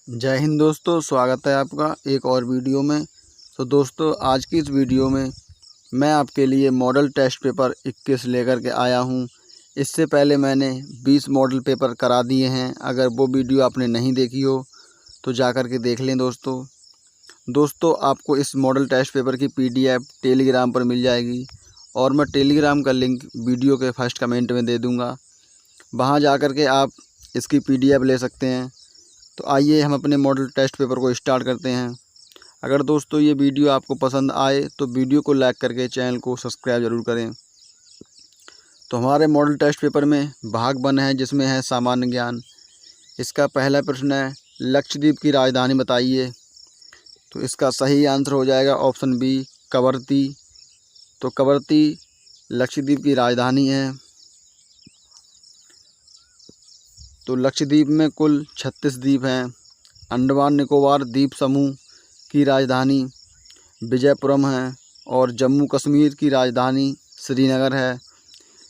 जय हिंद दोस्तों, स्वागत है आपका एक और वीडियो में। तो दोस्तों, आज की इस वीडियो में मैं आपके लिए मॉडल टेस्ट पेपर 21 लेकर के आया हूं। इससे पहले मैंने 20 मॉडल पेपर करा दिए हैं। अगर वो वीडियो आपने नहीं देखी हो तो जाकर के देख लें। दोस्तों आपको इस मॉडल टेस्ट पेपर की PDF टेलीग्राम पर मिल जाएगी और मैं टेलीग्राम का लिंक वीडियो के फर्स्ट कमेंट में दे दूँगा। वहाँ जाकर के आप इसकी PDF ले सकते हैं। तो आइए हम अपने मॉडल टेस्ट पेपर को स्टार्ट करते हैं। अगर दोस्तों ये वीडियो आपको पसंद आए तो वीडियो को लाइक करके चैनल को सब्सक्राइब ज़रूर करें। तो हमारे मॉडल टेस्ट पेपर में भाग 1 है, जिसमें है सामान्य ज्ञान। इसका पहला प्रश्न है, लक्षद्वीप की राजधानी बताइए। तो इसका सही आंसर हो जाएगा ऑप्शन बी, कवरत्ती। तो कवरत्ती लक्षद्वीप की राजधानी है। तो लक्षद्वीप में कुल 36 द्वीप हैं। अंडमान निकोबार द्वीप समूह की राजधानी विजयपुरम है और जम्मू कश्मीर की राजधानी श्रीनगर है।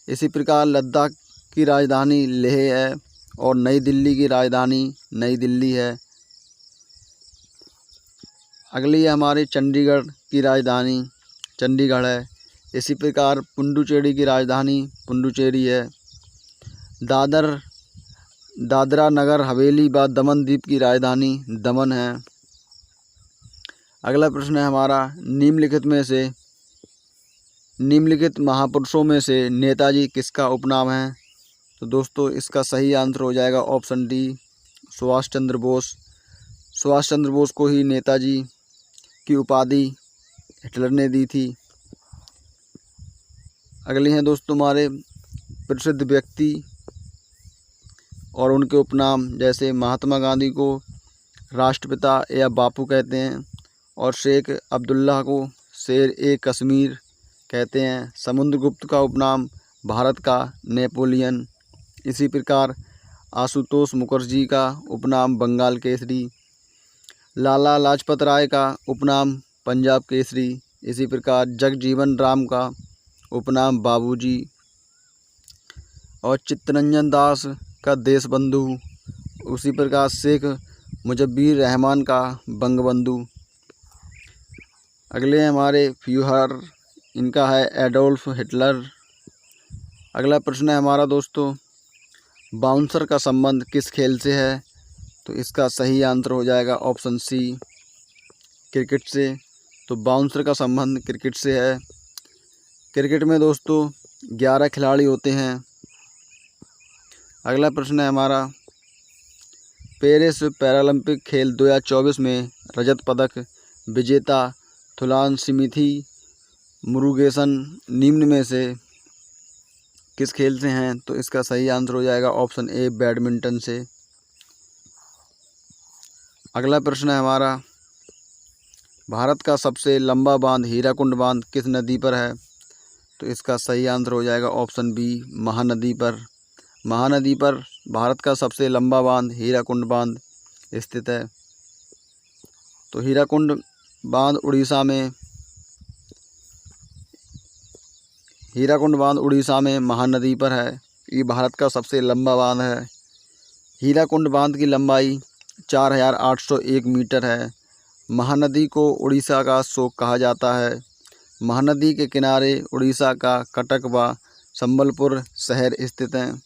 इसी प्रकार लद्दाख की राजधानी लेह है और नई दिल्ली की राजधानी नई दिल्ली है। अगली है हमारी चंडीगढ़ की राजधानी चंडीगढ़ है। इसी प्रकार पुडुचेरी की राजधानी पुडुचेरी है। दादरा नगर हवेली व दमन द्वीप की राजधानी दमन है। अगला प्रश्न है हमारा, निम्नलिखित महापुरुषों में से नेताजी किसका उपनाम है। तो दोस्तों इसका सही आंसर हो जाएगा ऑप्शन डी, सुभाष चंद्र बोस। सुभाष चंद्र बोस को ही नेताजी की उपाधि हिटलर ने दी थी। अगली हैं दोस्तों हमारे प्रसिद्ध व्यक्ति और उनके उपनाम, जैसे महात्मा गांधी को राष्ट्रपिता या बापू कहते हैं और शेख अब्दुल्ला को शेर-ए-कश्मीर कहते हैं। समुद्रगुप्त का उपनाम भारत का नेपोलियन। इसी प्रकार आशुतोष मुखर्जी का उपनाम बंगाल केसरी। लाला लाजपत राय का उपनाम पंजाब केसरी। इसी प्रकार जगजीवन राम का उपनाम बाबूजी और चित्तरंजन दास का देशबंधु। उसी प्रकार शेख मुजब्बिर रहमान का बंगबंधु। अगले हैं हमारे फ्यूहर, इनका है एडोल्फ हिटलर। अगला प्रश्न है हमारा दोस्तों, बाउंसर का संबंध किस खेल से है। तो इसका सही आंसर हो जाएगा ऑप्शन सी, क्रिकेट से। तो बाउंसर का संबंध क्रिकेट से है। क्रिकेट में दोस्तों 11 खिलाड़ी होते हैं। अगला प्रश्न है हमारा, पेरिस पैरालंपिक खेल 2024 में रजत पदक विजेता थुलानसिमिथी मुरुगेसन निम्न में से किस खेल से हैं। तो इसका सही आंसर हो जाएगा ऑप्शन ए, बैडमिंटन से। अगला प्रश्न है हमारा, भारत का सबसे लंबा बांध हीराकुंड बांध किस नदी पर है। तो इसका सही आंसर हो जाएगा ऑप्शन बी, महानदी पर। महानदी पर भारत का सबसे लंबा बांध हीराकुंड बांध स्थित है। तो हीराकुंड बांध उड़ीसा में महानदी पर है। ये भारत का सबसे लंबा बांध है। हीराकुंड बांध की लंबाई 4801 मीटर है। महानदी को उड़ीसा का शोक कहा जाता है। महानदी के किनारे उड़ीसा का कटक व संबलपुर शहर स्थित हैं।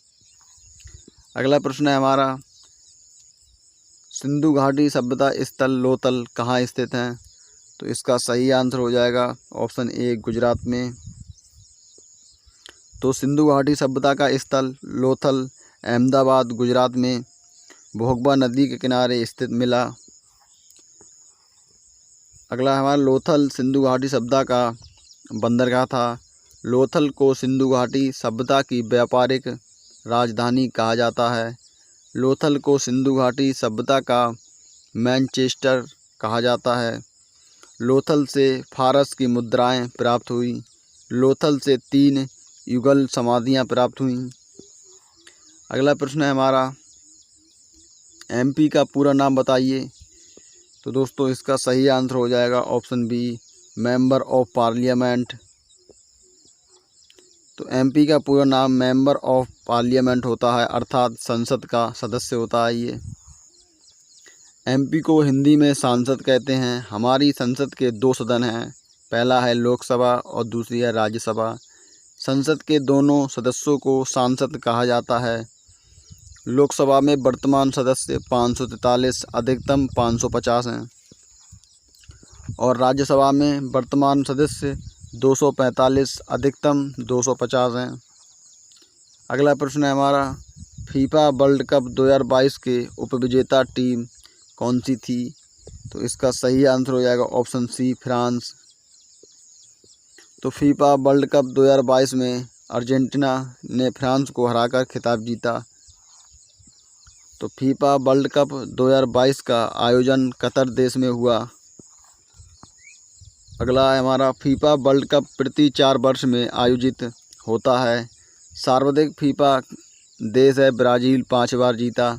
अगला प्रश्न है हमारा, सिंधु घाटी सभ्यता स्थल लोथल कहाँ स्थित हैं। तो इसका सही आंसर हो जाएगा ऑप्शन ए, गुजरात में। तो सिंधु घाटी सभ्यता का स्थल लोथल अहमदाबाद गुजरात में भोगबा नदी के किनारे स्थित मिला। अगला हमारा, लोथल सिंधु घाटी सभ्यता का बंदरगाह था। लोथल को सिंधु घाटी सभ्यता की व्यापारिक राजधानी कहा जाता है। लोथल को सिंधु घाटी सभ्यता का मैनचेस्टर कहा जाता है। लोथल से फारस की मुद्राएं प्राप्त हुई। लोथल से 3 युगल समाधियां प्राप्त हुईं। अगला प्रश्न है हमारा, MP का पूरा नाम बताइए। तो दोस्तों इसका सही आंसर हो जाएगा option B, member of parliament. तो MP का पूरा नाम मेंबर ऑफ पार्लियामेंट होता है, अर्थात संसद का सदस्य होता है ये। एमपी को हिंदी में सांसद कहते हैं। हमारी संसद के 2 सदन हैं, पहला है लोकसभा और दूसरी है राज्यसभा। संसद के दोनों सदस्यों को सांसद कहा जाता है। लोकसभा में वर्तमान सदस्य 543, अधिकतम 550 हैं और राज्यसभा में वर्तमान सदस्य 245, अधिकतम 250 हैं। अगला प्रश्न है हमारा, फीफा वर्ल्ड कप 2022 के उपविजेता टीम कौन सी थी? तो इसका सही आंसर हो जाएगा ऑप्शन सी, फ्रांस। तो फीफा वर्ल्ड कप 2022 में अर्जेंटीना ने फ्रांस को हराकर खिताब जीता। तो फीफा वर्ल्ड कप 2022 का आयोजन कतर देश में हुआ। अगला है हमारा, फीफा वर्ल्ड कप प्रति 4 वर्ष में आयोजित होता है। सर्वाधिक फीफा देश है ब्राज़ील, 5 बार जीता।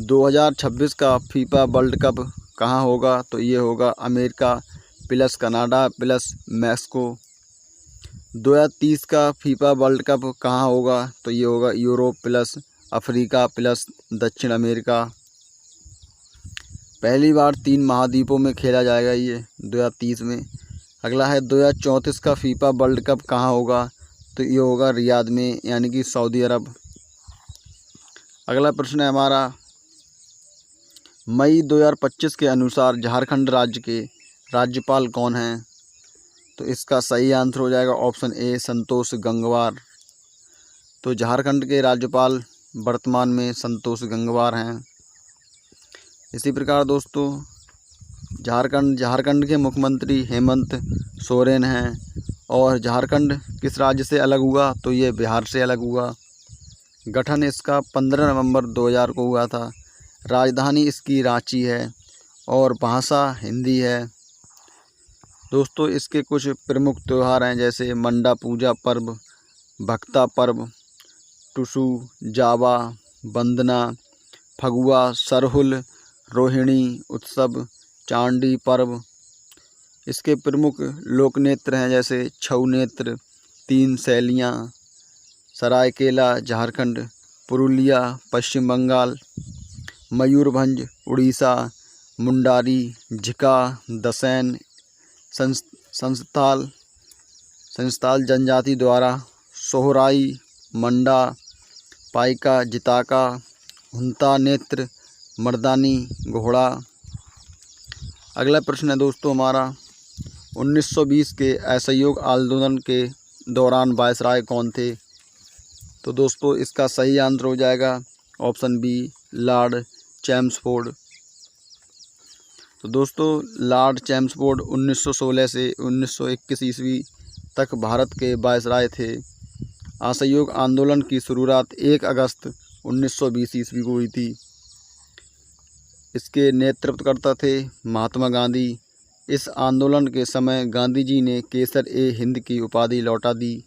2026 का फीफा वर्ल्ड कप कहाँ होगा? तो ये होगा America plus Canada plus Mexico. 2030 का फीफा वर्ल्ड कप कहाँ होगा? तो ये होगा यूरोप प्लस अफ्रीका प्लस दक्षिण अमेरिका। पहली बार 3 महाद्वीपों में खेला जाएगा ये 2030 में। अगला है 2034 का फीफा वर्ल्ड कप कहाँ होगा? तो ये होगा रियाद में, यानी कि सऊदी अरब। अगला प्रश्न है हमारा, मई 2025 के अनुसार झारखंड राज्य के राज्यपाल कौन हैं? तो इसका सही आंसर हो जाएगा ऑप्शन ए, संतोष गंगवार। तो झारखंड के राज्यपाल वर्तमान में संतोष गंगवार हैं। इसी प्रकार दोस्तों झारखंड के मुख्यमंत्री हेमंत सोरेन हैं। और झारखंड किस राज्य से अलग हुआ? तो ये बिहार से अलग हुआ। गठन इसका 15 नवंबर 2000 को हुआ था। राजधानी इसकी रांची है और भाषा हिंदी है। दोस्तों इसके कुछ प्रमुख त्यौहार हैं, जैसे मंडा पूजा पर्व, भक्ता पर्व, टुसु, जावा, वंदना, फगुआ, सरहुल, रोहिणी उत्सव, चांडी पर्व। इसके प्रमुख लोक नृत्य हैं, जैसे छऊ नृत्य, 3 शैलियाँ, सरायकेला झारखंड, पुरुलिया पश्चिम बंगाल, मयूरभंज उड़ीसा, मुंडारी, झिका, दसैन, संस्थाल जनजाति द्वारा, सोहराई, मंडा, पाइका, जिताका, हुंता नेत्र, मर्दानी, घोड़ा। अगला प्रश्न है दोस्तों हमारा, 1920 के असहयोग आंदोलन के दौरान वायसराय कौन थे? तो दोस्तों इसका सही आंसर हो जाएगा ऑप्शन बी, लॉर्ड चैम्सफोर्ड। तो दोस्तों लॉर्ड चैम्सफोर्ड 1916 से 1921 ईस्वी तक भारत के वायसराय थे। असहयोग आंदोलन की शुरुआत 1 अगस्त 1920 ईस्वी को हुई थी। इसके नेतृत्वकर्ता थे महात्मा गांधी। इस आंदोलन के समय गांधी जी ने केसर-ए-हिंद की उपाधि लौटा दी।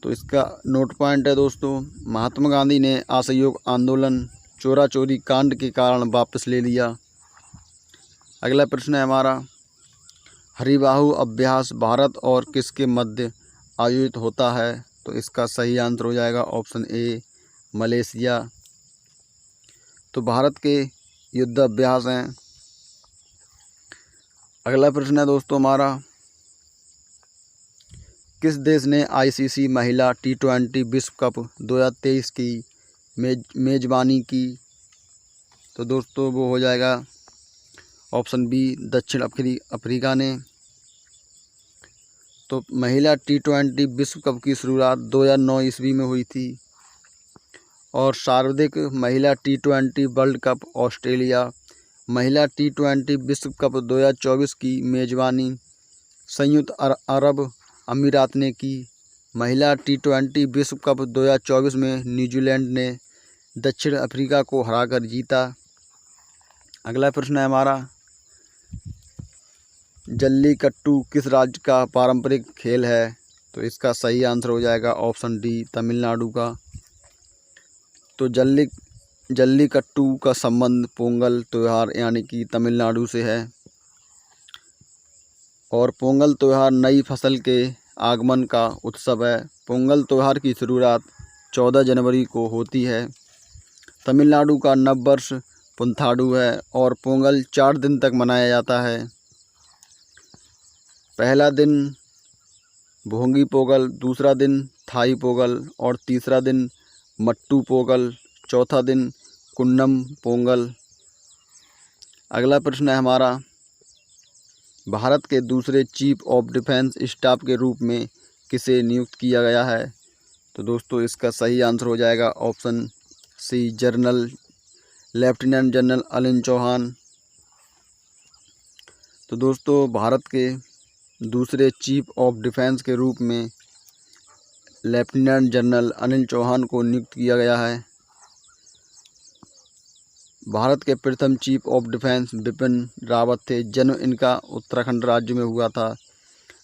तो इसका नोट पॉइंट है दोस्तों, महात्मा गांधी ने असहयोग आंदोलन चोरा चोरी कांड के कारण वापस ले लिया। अगला प्रश्न है हमारा, हरिबाहु अभ्यास भारत और किसके मध्य आयोजित होता है? तो इसका सही आंसर हो जाएगा ऑप्शन ए, मलेशिया। तो भारत के युद्ध अभ्यास हैं। अगला प्रश्न है दोस्तों हमारा, किस देश ने आईसीसी महिला T20 विश्व कप 2023 की मेजबानी की? तो दोस्तों वो हो जाएगा ऑप्शन बी, दक्षिण अफ्रीका ने। तो महिला T20 विश्व कप की शुरुआत 2009 ईस्वी में हुई थी और सर्वाधिक महिला T20 वर्ल्ड कप ऑस्ट्रेलिया। महिला T20 विश्व कप 2024 की मेजबानी संयुक्त अरब अमीरात ने की। महिला T20 विश्व कप 2024 में न्यूजीलैंड ने दक्षिण अफ्रीका को हराकर जीता। अगला प्रश्न है हमारा, जल्लीकट्टू किस राज्य का पारंपरिक खेल है? तो इसका सही आंसर हो जाएगा ऑप्शन डी, तमिलनाडु का। तो जल्लीकट्टू का संबंध पोंगल त्यौहार यानी कि तमिलनाडु से है और पोंगल त्यौहार नई फसल के आगमन का उत्सव है। पोंगल त्यौहार की शुरुआत 14 जनवरी को होती है। तमिलनाडु का नववर्ष पुंथाडु है और पोंगल 4 दिन तक मनाया जाता है। पहला दिन भोंगी पोंगल, दूसरा दिन थाई पोंगल और तीसरा दिन मट्टू पोंगल, चौथा दिन कुन्नम पोंगल। अगला प्रश्न है हमारा, भारत के दूसरे चीफ ऑफ डिफेंस स्टाफ के रूप में किसे नियुक्त किया गया है? तो दोस्तों इसका सही आंसर हो जाएगा option C, lieutenant general Anil Chauhan. तो दोस्तों भारत के दूसरे चीफ ऑफ डिफेंस के रूप में लेफ्टिनेंट जनरल अनिल चौहान को नियुक्त किया गया है। भारत के प्रथम chief of defence Bipin Rawat थे। जन्म इनका उत्तराखंड राज्य में हुआ था।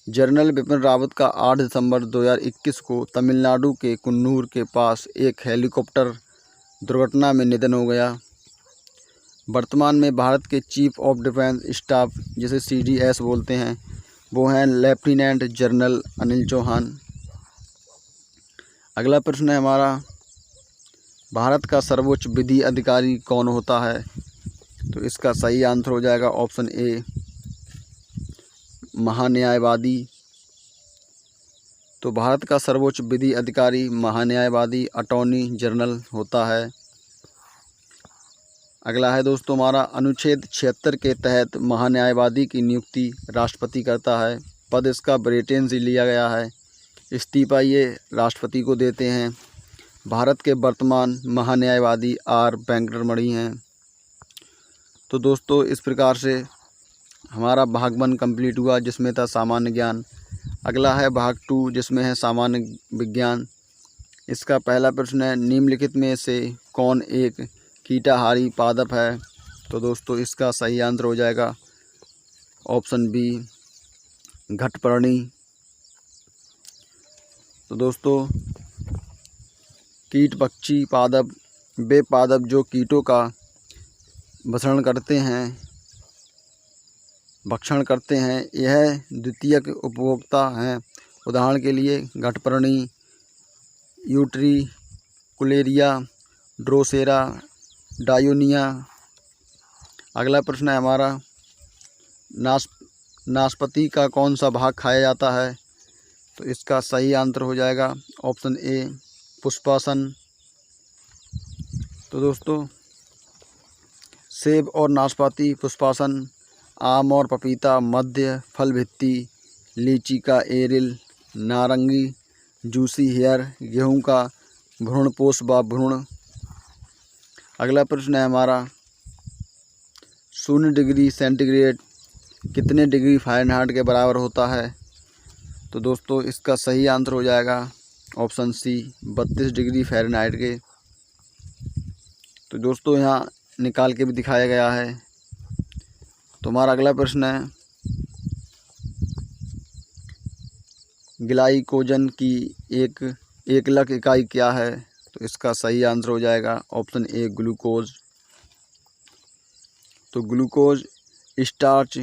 जनरल बिपिन रावत का 8 दिसंबर 2021 को तमिलनाडु के कुन्नूर के पास एक हेलीकॉप्टर दुर्घटना में निधन हो गया। वर्तमान में भारत के चीफ ऑफ डिफेंस स्टाफ, जिसे CDS बोलते हैं, वो हैं लेफ्टिनेंट जनरल अनिल चौहान। अगला प्रश्न है हमारा, भारत का सर्वोच्च विधि अधिकारी कौन होता है? तो इसका सही आंसर हो जाएगा ऑप्शन ए, महान्यायवादी। तो भारत का सर्वोच्च विधि अधिकारी महान्यायवादी अटॉर्नी जनरल होता है। अगला है दोस्तों हमारा, अनुच्छेद 76 के तहत महान्यायवादी की नियुक्ति राष्ट्रपति करता है। पद इसका ब्रिटेन से लिया गया है। इस्तीफा ये राष्ट्रपति को देते हैं। भारत के वर्तमान महान्यायवादी R वेंकटरमणि हैं। तो दोस्तों इस प्रकार से हमारा भाग 1 कंप्लीट हुआ, जिसमें था सामान्य ज्ञान। अगला है भाग 2, जिसमें है सामान्य विज्ञान। इसका पहला प्रश्न है, निम्नलिखित में से कौन एक कीटाहारी पादप है? तो दोस्तों इसका सही आंसर हो जाएगा ऑप्शन बी, घटपर्णी। तो दोस्तों कीट पक्षी पादप वे पादप जो कीटों का भक्षण करते हैं, यह द्वितीयक उपभोक्ता हैं। उदाहरण के लिए घटपर्णी, यूट्रिकुलेरिया, ड्रोसेरा, डायोनिया। अगला प्रश्न है हमारा, नाशपाती का कौन सा भाग खाया जाता है? तो इसका सही आंसर हो जाएगा ऑप्शन ए, पुष्पासन। तो दोस्तों सेब और नाशपाती पुष्पासन, आम और पपीता मध्य फल भित्ति, लीची का एरिल, नारंगी जूसी हेयर, गेहूं का भ्रूणपोष व भ्रूण। अगला प्रश्न है हमारा, 0 डिग्री सेंटीग्रेड कितने डिग्री फ़ारेनहाइट के बराबर होता है? तो दोस्तों इसका सही आंसर हो जाएगा ऑप्शन सी, 32 डिग्री फ़ारेनहाइट के। तो दोस्तों यहाँ निकाल के भी दिखाया गया है। तो हमारा अगला प्रश्न है, ग्लाइकोजन की एक एकलक इकाई क्या है? तो इसका सही आंसर हो जाएगा ऑप्शन ए, ग्लूकोज। तो glucose, starch,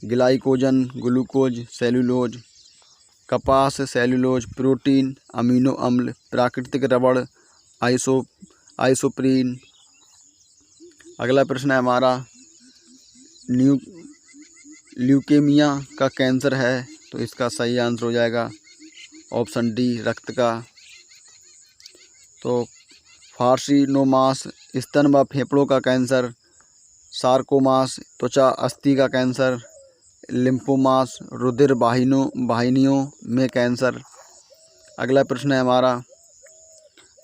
glycogen, glucose, cellulose, कपास, सेलुलोज, प्रोटीन, अमीनो अम्ल, प्राकृतिक रबड़, आइसोप्रीन। अगला प्रश्न है हमारा, ल्यूकेमिया का कैंसर है? तो इसका सही आंसर हो जाएगा ऑप्शन डी, रक्त का। तो फार्सिनोमास, स्तन व फेफड़ों का कैंसर, सार्कोमास, त्वचा अस्थि का कैंसर, लिम्फोमास, रुधिर वाहिनियों में कैंसर। अगला प्रश्न है हमारा,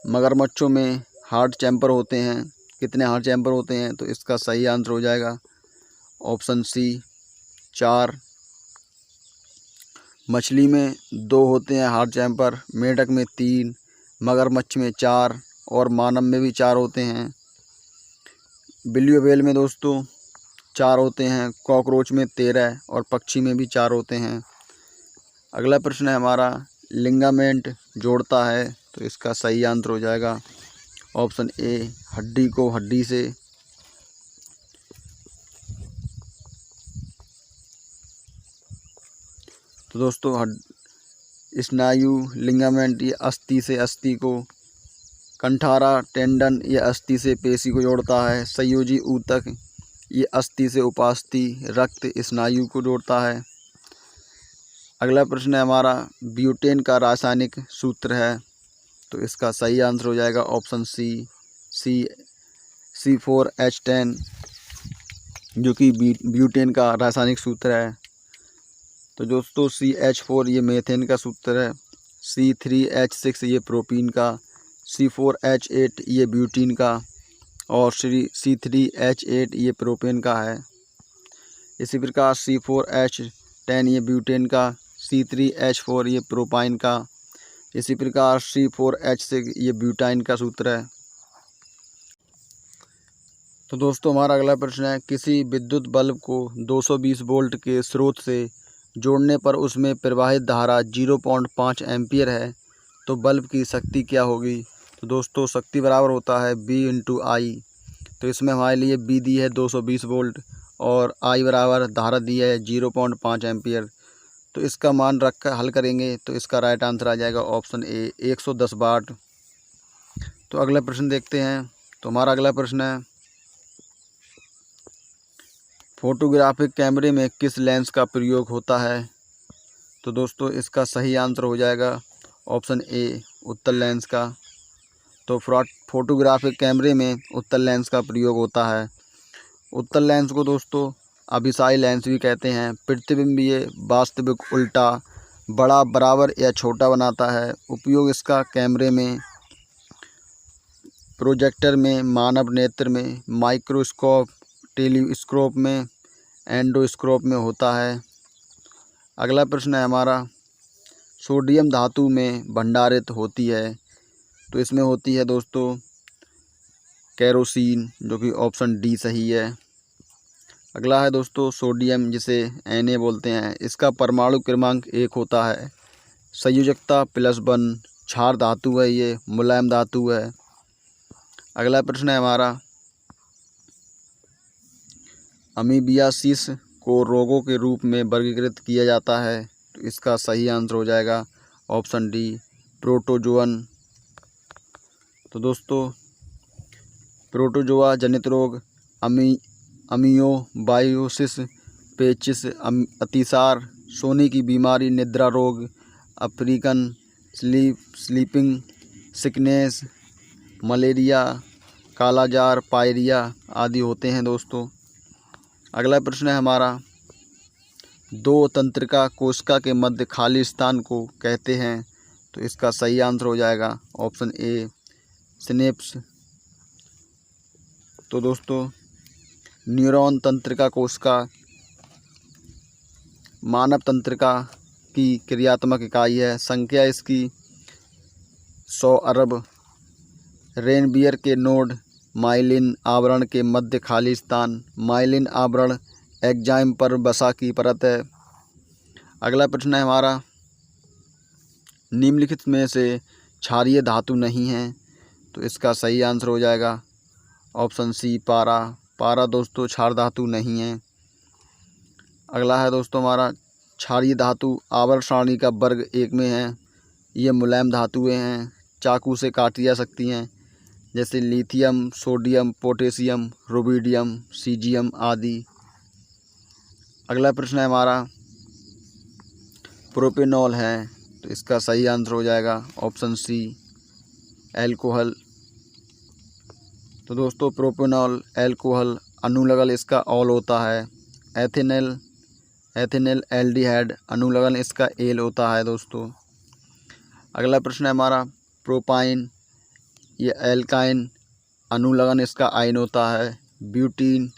मगरमच्छों में हार्ट चैम्बर होते हैं, कितने हार्ट चैम्बर होते हैं? तो इसका सही आंसर हो जाएगा ऑप्शन सी, 4। मछली में 2 होते हैं हार्ट चैम्बर, मेढक में 3, मगरमच्छ में 4 और मानव में भी 4 होते हैं। बिल्ली और व्हेल में दोस्तों 4 होते हैं, कॉकरोच में 13 और पक्षी में भी 4 होते हैं। अगला प्रश्न है हमारा, लिगामेंट जोड़ता है? तो इसका सही आंसर हो जाएगा ऑप्शन ए, हड्डी को हड्डी से। तो दोस्तों स्नायु, लिगामेंट ये अस्थि से अस्थि को कंठारा टेंडन ये अस्थि से पेशी को जोड़ता है। संयोजी ऊतक ये अस्थि से उपास्थि रक्त स्नायु को जोड़ता है। अगला प्रश्न है हमारा, ब्यूटेन का रासायनिक सूत्र है, तो इसका सही आंसर हो जाएगा ऑप्शन सी C4H10, जो कि ब्यूटेन का रासायनिक सूत्र है। तो दोस्तों CH4 ये मीथेन का सूत्र है, C3H6 ये प्रोपीन का, C4H8 ये ब्यूटीन का और C3H8 ये प्रोपेन का है। इसी प्रकार C4H10 ये ब्यूटेन का, C3H4 ये प्रोपाइन का, इसी प्रकार C4H6 ये ब्यूटाइन का सूत्र है। तो दोस्तों हमारा अगला प्रश्न है, किसी विद्युत बल्ब को 220 वोल्ट के स्रोत से जोड़ने पर उसमें प्रवाहित धारा 0.5 एम्पियर है, तो बल्ब की शक्ति क्या होगी। तो दोस्तों शक्ति बराबर होता है B/I। तो इसमें हमारे लिए B दी है 220 वोल्ट और I बराबर धारा दी है 0.5 एम्पियर। तो इसका मान रख कर हल करेंगे तो इसका राइट आंसर आ जाएगा ऑप्शन ए 110 वाट। तो अगला प्रश्न देखते हैं। तो हमारा अगला प्रश्न है, फोटोग्राफिक कैमरे में किस लेंस का प्रयोग होता है। तो दोस्तों इसका सही आंसर हो जाएगा ऑप्शन ए उत्तल लेंस का। तो फोटोग्राफिक कैमरे में उत्तल लेंस का प्रयोग होता है। उत्तल लेंस को दोस्तों अभिसाई लेंस भी कहते हैं। प्रतिबिंबीय वास्तविक उल्टा बड़ा बराबर या छोटा बनाता है। उपयोग इसका कैमरे में, प्रोजेक्टर में, मानव नेत्र में, माइक्रोस्कोप, टेलीस्कोप में, एंडोस्कोप में होता है। अगला प्रश्न है हमारा, सोडियम धातु में भंडारित होती है, तो इसमें होती है दोस्तों केरोसिन, जो कि ऑप्शन डी सही है। अगला है दोस्तों सोडियम, जिसे Na बोलते हैं, इसका परमाणु क्रमांक 1 होता है। संयोजकता +1, क्षार धातु है, ये मुलायम धातु है। अगला प्रश्न है हमारा, अमीबियासिस को रोगों के रूप में वर्गीकृत किया जाता है, तो इसका सही आंसर हो जाएगा ऑप्शन डी प्रोटोजोअन। तो दोस्तों प्रोटोजोआ जनित रोग अमीओबायोसिस, पेचिस, अतिसार, सोने की बीमारी, निद्रा रोग, अफ्रीकन स्लीपिंग सिकनेस, मलेरिया, कालाजार, पायरिया आदि होते हैं दोस्तों। अगला प्रश्न है हमारा, दो तंत्रिका कोशिका के मध्य खाली स्थान को कहते हैं, तो इसका सही आंसर हो जाएगा ऑप्शन ए सिनेप्स। तो दोस्तों न्यूरॉन तंत्रिका कोशिका मानव तंत्रिका की क्रियात्मक इकाई है। संख्या इसकी 100 अरब। रेनबियर के नोड माइलिन आवरण के मध्य खाली स्थान। माइलिन आवरण एंजाइम पर वसा की परत है। अगला प्रश्न है हमारा, निम्नलिखित में से क्षारीय धातु नहीं है, तो इसका सही आंसर हो जाएगा ऑप्शन सी पारा। पारा दोस्तों क्षार धातु नहीं है। अगला है दोस्तों हमारा, क्षारीय धातु आवर्त सारणी का वर्ग 1 में है। ये मुलायम धातुएं हैं, चाकू से काटी जा सकती हैं, जैसे lithium, sodium, potassium, rubidium, caesium आदि। अगला प्रश्न है हमारा, प्रोपेनॉल है, तो इसका सही आंसर हो जाएगा ऑप्शन सी एल्कोहल। तो दोस्तों प्रोपेनॉल एल्कोहल, अनुलग्न इसका ऑल होता है। एथेनल एल्डिहाइड, अनुलग्न इसका एल होता है दोस्तों। अगला प्रश्न है हमारा, प्रोपाइन ये एल्काइन, अनुलग्न इसका आयन होता है। ब्यूटीन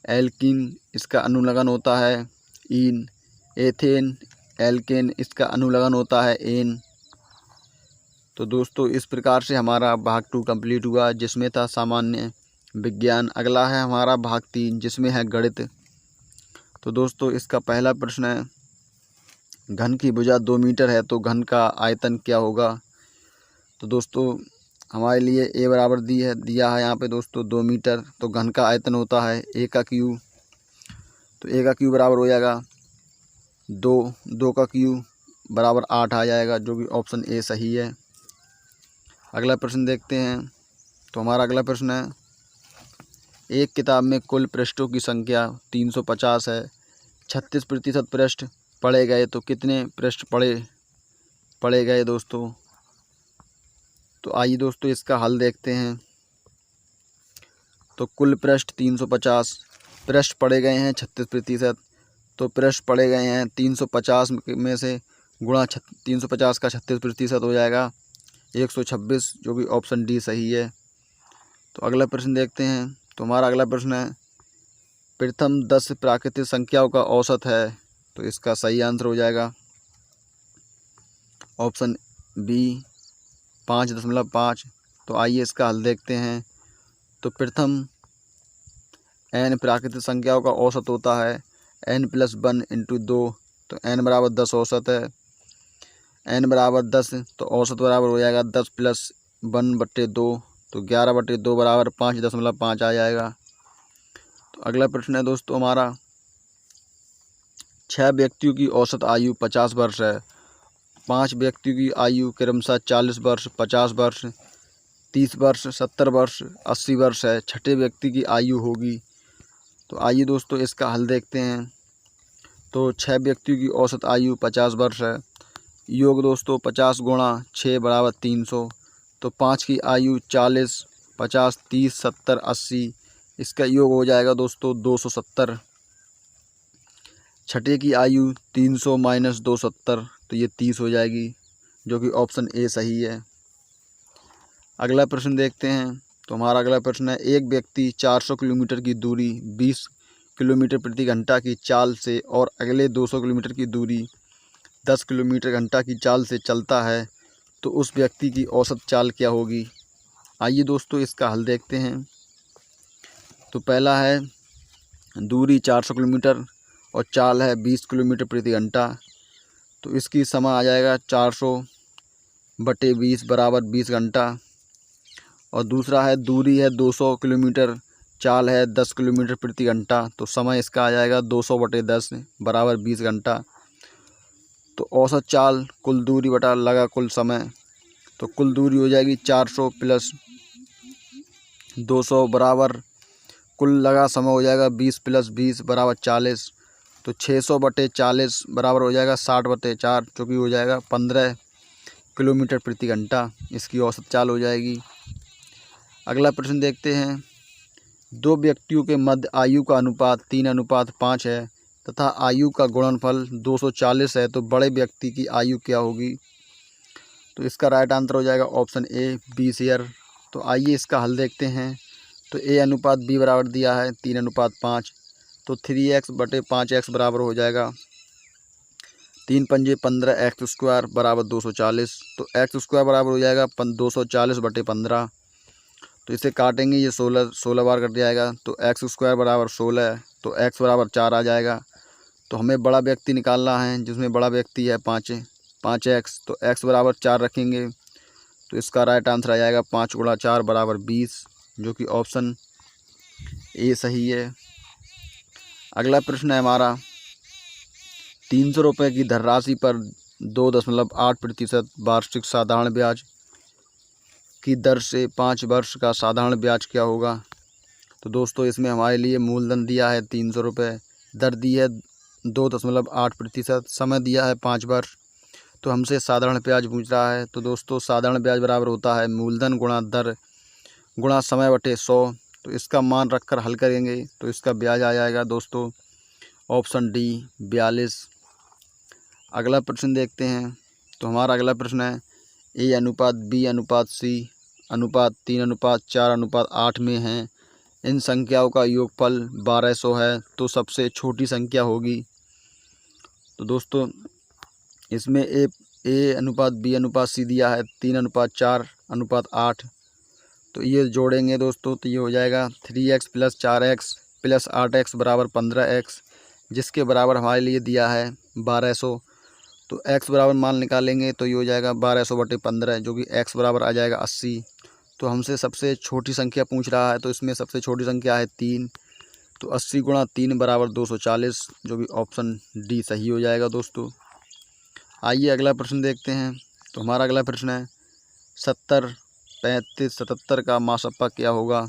एल्किन, इसका अनुलग्न होता है ईन। एथेन एल्केन, इसका अनुलग्न होता है एन। तो दोस्तों इस प्रकार से हमारा भाग 2 कंप्लीट हुआ, जिसमें था सामान्य विज्ञान। अगला है हमारा भाग 3, जिसमें है गणित। तो दोस्तों इसका पहला प्रश्न है, घन की भुजा 2 मीटर है, तो घन का आयतन क्या होगा। तो दोस्तों हमारे लिए ए बराबर दिया है यहाँ पे दोस्तों 2 मीटर, तो घन का आयतन होता है ए का क्यू। तो ए का क्यू बराबर हो जाएगा 2 का क्यू बराबर 8 आ जाएगा, जो कि ऑप्शन ए सही है। अगला प्रश्न देखते हैं। तो हमारा अगला प्रश्न है, एक किताब में कुल पृष्ठों की संख्या 350 है, 36% पृष्ठ पढ़े गए तो कितने पृष्ठ पढ़े गए दोस्तों। तो आइए दोस्तों इसका हल देखते हैं। तो कुल पृष्ठ 350, पृष्ठ पढ़े गए हैं 36%, तो पृष्ठ पढ़े गए हैं 350 में से गुणा 350 का 36% हो जाएगा 126, जो कि ऑप्शन डी सही है। तो अगला प्रश्न देखते हैं। तो हमारा अगला प्रश्न है, प्रथम 10 प्राकृतिक संख्याओं का औसत है, तो इसका सही आंसर हो जाएगा ऑप्शन बी 5.5। तो आइए इसका हल देखते हैं। तो प्रथम n प्राकृतिक संख्याओं का औसत होता है n+1 × 2, तो n बराबर 10 औसत है। n बराबर 10, तो औसत बराबर हो जाएगा 10 + 1/2, तो 11/2 बराबर 5.5 आ जाएगा। तो अगला प्रश्न है दोस्तों हमारा, 6 व्यक्तियों की औसत आयु 50 वर्ष है, 5 व्यक्तियों की आयु क्रमशः 40 वर्ष, 50 वर्ष, 30 वर्ष, 70 वर्ष, 80 वर्ष है, छठे व्यक्ति की आयु होगी। तो आइए दोस्तों इसका हल देखते हैं। तो 6 व्यक्तियों की औसत आयु 50 वर्ष है, योग दोस्तों 50 × 6 = 300, तो 5 की आयु 40, 50, 30, 70, 80, इसका योग हो जाएगा दोस्तों 270। छठे की आयु 300 - 270, तो ये 30 हो जाएगी, जो कि ऑप्शन ए सही है। अगला प्रश्न देखते हैं। तो हमारा अगला प्रश्न है, एक व्यक्ति 400 किलोमीटर की दूरी 20 किलोमीटर प्रति घंटा की चाल से और अगले 200 किलोमीटर की दूरी 10 किलोमीटर घंटा की चाल से चलता है, तो उस व्यक्ति की औसत चाल क्या होगी। आइए दोस्तों इसका हल देखते हैं। तो पहला है, दूरी 400 किलोमीटर और चाल है 20 किलोमीटर प्रति घंटा, तो इसकी समय आ जाएगा 400/20 बराबर 20 घंटा। और दूसरा है, दूरी है 200 किलोमीटर, चाल है 10 किलोमीटर प्रति घंटा, तो समय इसका आ जाएगा 200/10 बराबर 20 घंटा। तो औसत चाल कुल दूरी बटा लगा कुल समय, तो कुल दूरी हो जाएगी 400 + 200 बराबर कुल लगा समय हो जाएगा 20 + 20 बराबर 40, तो 600/40 बराबर हो जाएगा 60/4, जो कि हो जाएगा 15 किलोमीटर प्रति घंटा, इसकी औसत चाल हो जाएगी। अगला प्रश्न देखते हैं। 2 व्यक्तियों के मध्य आयु का अनुपात 3:5 है तथा आयु का गुणनफल 240 है, तो बड़े व्यक्ति की आयु क्या होगी। तो इसका राइट आंसर हो जाएगा ऑप्शन ए 20 ईयर। तो आइए इसका हल देखते हैं। तो a/b बराबर दिया है 3:5, तो 3x/5x बराबर हो जाएगा 3 × 5 = 15, x² बराबर 240, तो x² बराबर हो जाएगा 240/15। तो इसे काटेंगे, ये 16 बार कट जाएगा, तो x² बराबर 16 है, तो x बराबर 4 आ जाएगा। तो हमें बड़ा व्यक्ति निकालना है, जिसमें बड़ा व्यक्ति है 5x, तो x बराबर 4 रखेंगे, तो इसका राइट आंसर आ जाएगा 5 × 4 बराबर 20, जो कि ऑप्शन ए सही है। अगला प्रश्न है हमारा, 300 रुपये की धनराशि पर 2.8% वार्षिक साधारण ब्याज की दर से 5 वर्ष का साधारण ब्याज क्या होगा। तो दोस्तों इसमें हमारे लिए मूलधन दिया है 300 रुपये, दर दी है 2.8%, समय दिया है 5 वर्ष, तो हमसे साधारण ब्याज पूछ रहा है। तो दोस्तों साधारण ब्याज बराबर होता है मूलधन गुणा दर गुणा समय बटे 100, तो इसका मान रखकर हल करेंगे तो इसका ब्याज आ जाएगा दोस्तों ऑप्शन डी 42। अगला प्रश्न देखते हैं। तो हमारा अगला प्रश्न है, a/b/c अनुपात 3:4:8 में है, इन संख्याओं का योगफल 1200 है, तो सबसे छोटी संख्या होगी। तो दोस्तों इसमें a/b/c दिया है 3:4:8, तो ये जोड़ेंगे दोस्तों तो ये हो जाएगा 3x + 4x + 8x बराबर 15x, जिसके बराबर हमारे लिए दिया है 1200। तो x बराबर मान निकालेंगे तो ये हो जाएगा 1200/15, जो कि x बराबर आ जाएगा 80। तो हमसे सबसे छोटी संख्या पूछ रहा है, तो इसमें सबसे छोटी संख्या है 3, तो 80 × 3 बराबर 240, जो कि ऑप्शन डी सही हो जाएगा दोस्तों। आइए अगला प्रश्न देखते हैं। तो हमारा अगला प्रश्न है, 70 3577 का मासप्पा क्या होगा?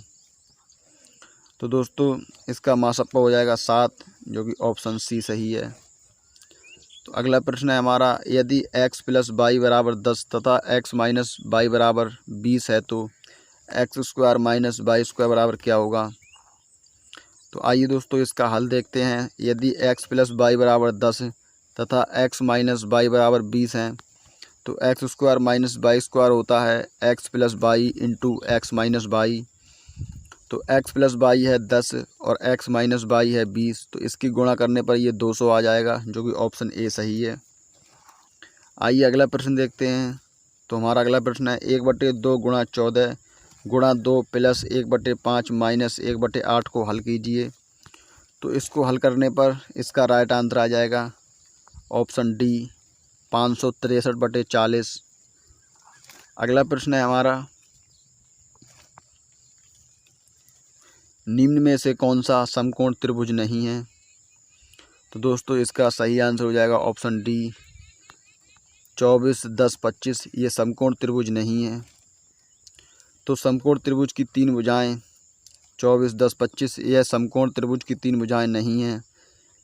तो दोस्तों इसका मासप्पा हो जाएगा 7, जो कि ऑप्शन सी सही है। तो अगला प्रश्न है हमारा, यदि x + y = 10 तथा x - y = 20 है तो x² - y² बराबर क्या होगा? तो आइए दोस्तों इसका हल देखते हैं। यदि x + y = 10 तथा x - y = 20 हैं तो x² - y² होता है x + y into x - y। तो x + y है 10 और x - y है 20, तो इसकी गुणा करने पर ये 200 आ जाएगा, जो कि ऑप्शन ए सही है। आइए अगला प्रश्न देखते हैं। तो हमारा अगला प्रश्न है, 1/2 × 14 × 2 + 1/5 - 1/8 को हल कीजिए। तो इसको हल करने पर इसका राइट आंसर आ जाएगा ऑप्शन डी 563/40। अगला प्रश्न है हमारा, निम्न में से कौन सा समकोण त्रिभुज नहीं है? तो दोस्तों इसका सही आंसर हो जाएगा ऑप्शन डी 24, 10, 25। ये समकोण त्रिभुज नहीं है। तो समकोण त्रिभुज की 3 भुजाएं 24, 10, 25 यह समकोण त्रिभुज की 3 भुजाएं नहीं हैं,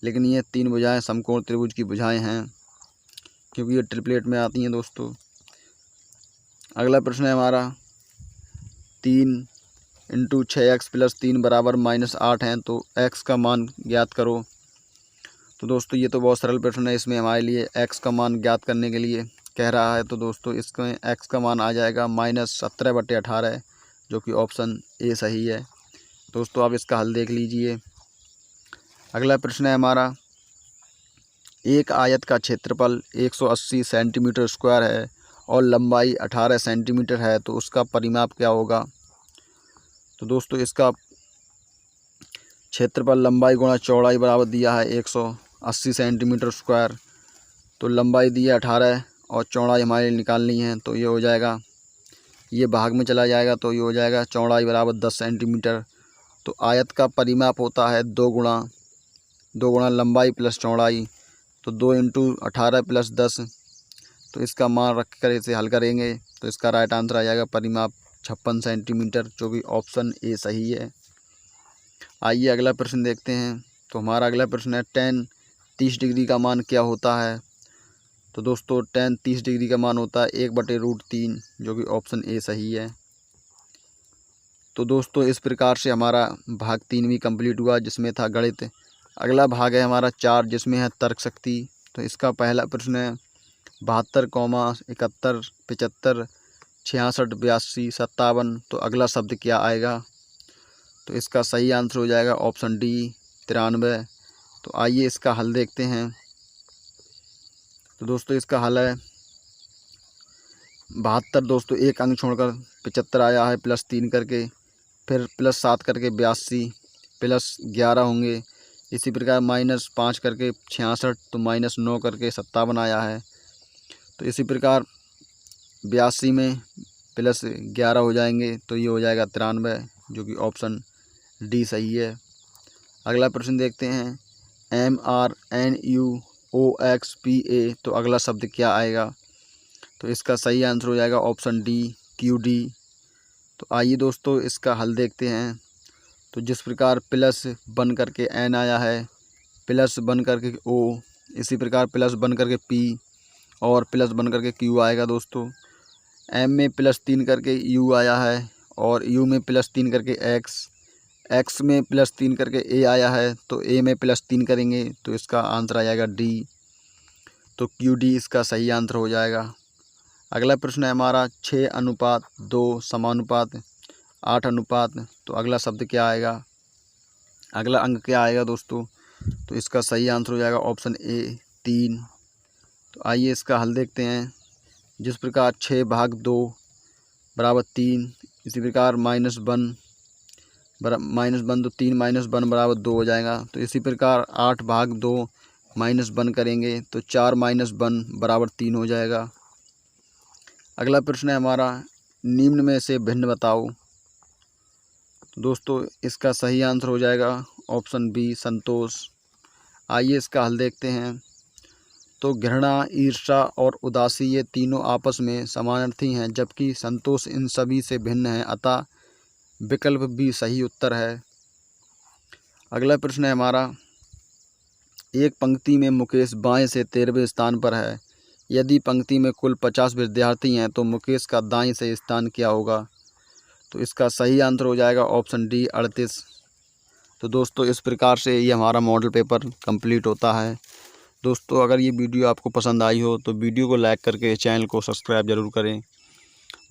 लेकिन ये 3 भुजाएं समकोण त्रिभुज की भुजाएं हैं, क्योंकि ये ट्रिपलेट में आती हैं दोस्तों। अगला प्रश्न है हमारा, 3 × 6x + 3 = -8 हैं तो x का मान ज्ञात करो। तो दोस्तों ये तो बहुत सरल प्रश्न है। इसमें हमारे लिए x का मान ज्ञात करने के लिए कह रहा है, तो दोस्तों इसमें x का मान आ जाएगा -17/18, जो कि ऑप्शन ए सही है। दोस्तों आप इसका हल देख लीजिए। अगला प्रश्न है हमारा, एक आयत का क्षेत्रफल 180 सेंटीमीटर स्क्वायर है और लंबाई 18 सेंटीमीटर है, तो उसका परिमाप क्या होगा? तो दोस्तों इसका क्षेत्रफल लंबाई गुणा चौड़ाई बराबर दिया है 180 सेंटीमीटर स्क्वायर। तो लंबाई दी है 18 और चौड़ाई हमारे निकालनी है, तो ये हो जाएगा, ये भाग में चला जाएगा, तो ये हो जाएगा चौड़ाई बराबर 10 सेंटीमीटर। तो आयत का परिमाप होता है 2 गुणा लंबाई प्लस चौड़ाई, तो 2 × 18 + 10। तो इसका मान रख कर इसे हल करेंगे तो इसका राइट आंसर आ जाएगा परिमाप 56 सेंटीमीटर, जो कि ऑप्शन ए सही है। आइए अगला प्रश्न देखते हैं। तो हमारा अगला प्रश्न है, tan 30 डिग्री का मान क्या होता है? तो दोस्तों tan 30 डिग्री का मान होता है 1/√3, जो कि ऑप्शन ए सही है। तो दोस्तों इस प्रकार से हमारा भाग 3 भी कंप्लीट हुआ, जिसमें था गणित। अगला भाग है हमारा 4, जिसमें है तर्क शक्ति। तो इसका पहला प्रश्न है, 72, 71, 75, 66, 82, 57, तो अगला शब्द क्या आएगा? तो इसका सही आंसर हो जाएगा ऑप्शन डी 93। तो आइए इसका हल देखते हैं। तो दोस्तों इसका हल है 72 दोस्तों एक अंक छोड़कर 75 आया है +3 करके, फिर +7 करके 82, +11 होंगे, इसी प्रकार -5 करके 66, तो -9 करके 57 आया है। तो इसी प्रकार 82 में +11 हो जाएंगे, तो ये हो जाएगा 93, जो कि ऑप्शन डी सही है। अगला प्रश्न देखते हैं, MRNUOXPA, तो अगला शब्द क्या आएगा? तो इसका सही आंसर हो जाएगा ऑप्शन डी QD। तो आइए दोस्तों इसका हल देखते हैं। तो जिस प्रकार प्लस बन करके N आया है, प्लस बन करके O, इसी प्रकार प्लस बन करके P और प्लस बन करके Q आएगा दोस्तों। M में +3 करके U आया है और U में +3 करके X में +3 करके A आया है, तो A में +3 करेंगे तो इसका आंसर आ जाएगा D। तो QD इसका सही आंसर हो जाएगा। अगला प्रश्न है हमारा 6:2 समानुपात 8:, तो अगला शब्द क्या आएगा? अगला अंक क्या आएगा दोस्तों? तो इसका सही आंसर हो जाएगा ऑप्शन ए 3। तो आइए इसका हल देखते हैं। जिस प्रकार 6/2 = 3, इसी प्रकार -1 तो 3 - 1 = 2 हो जाएगा। तो इसी प्रकार 8/2 -1 करेंगे तो 4 - 1 = 3 हो जाएगा। अगला प्रश्न है हमारा, निम्न में से भिन्न बताओ। तो दोस्तों इसका सही आंसर हो जाएगा ऑप्शन बी संतोष। आइए इसका हल देखते हैं। दोस्तों घृणा, ईर्ष्या और उदासी ये तीनों आपस में समानार्थी हैं, जबकि संतोष इन सभी से भिन्न है, अतः विकल्प बी सही उत्तर है। अगला प्रश्न है हमारा, एक पंक्ति में मुकेश बाएं से 13वें स्थान पर है। यदि पंक्ति में कुल 50 विद्यार्थी हैं तो मुकेश का दाएं से स्थान क्या होगा? तो इसका सही आंसर हो जाएगा ऑप्शन डी 38। तो दोस्तों इस प्रकार से ये हमारा मॉडल पेपर कंप्लीट होता है। दोस्तों अगर ये वीडियो आपको पसंद आई हो तो वीडियो को लाइक करके चैनल को सब्सक्राइब ज़रूर करें।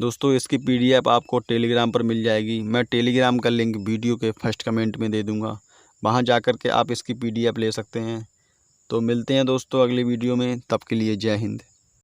दोस्तों इसकी PDF आपको टेलीग्राम पर मिल जाएगी। मैं टेलीग्राम का लिंक वीडियो के फर्स्ट कमेंट में दे दूँगा, वहाँ जा कर के आप इसकी PDF ले सकते हैं। तो मिलते हैं दोस्तों अगली वीडियो में, तब के लिए जय हिंद।